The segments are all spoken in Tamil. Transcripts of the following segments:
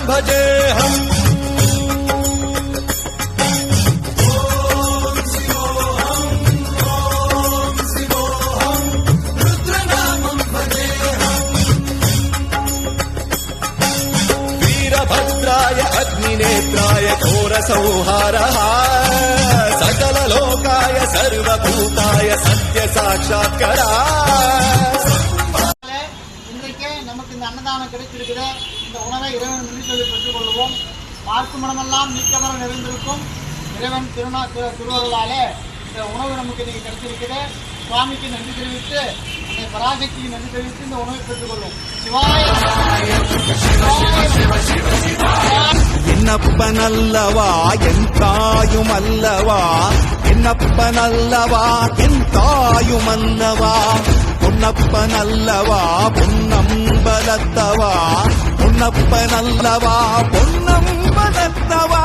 भजेऽहम् वीरभद्राय अग्निनेत्राय घोरसंहारः सकललोकाय सर्वभूताय सत्य साक्षात्करा நமக்கு இந்த அன்னதானம் கிடைத்திருக்கிற இந்த உணவை இறைவன் நினைத்ததை பெற்றுக் கொள்வோம். பார்க்கும் இடமெல்லாம் நிற்கவர நிறைந்திருக்கும் இறைவன் திருவருளாலே இந்த உணவு நமக்கு இன்னைக்கு கிடைத்திருக்கிற சுவாமிக்கு நன்றி தெரிவித்து அந்த பராசக்திக்கு நன்றி தெரிவித்து இந்த உணவை பெற்றுக் கொள்வோம். சிவாய என்னப்பனல்லவா என் தாயும் அல்லவா, என்னப்பனல்லவா என் தாயும் அல்லவா, பொன்னப்பனல்லவா பொன்னம்பலத்தவா, பொன்னப்பனல்லவா பொன்னம்பலத்தவா.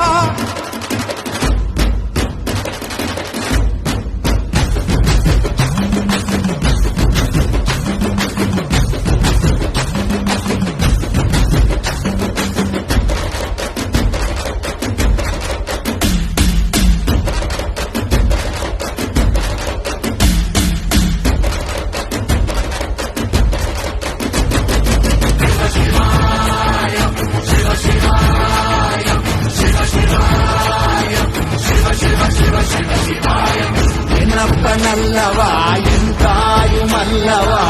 என்னப்பனல்லவா என் தாயும் அல்லவா,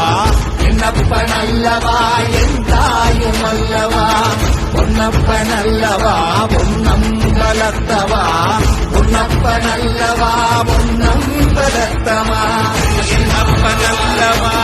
என்னப்பனல்லவா என் தாயும் அல்லவா, பொன்னப்பனல்லவா பொன்னம்பலத்தவா, பொன்னப்பனல்லவா பொன்னம்பலத்தவா, என்னப்பனல்லவா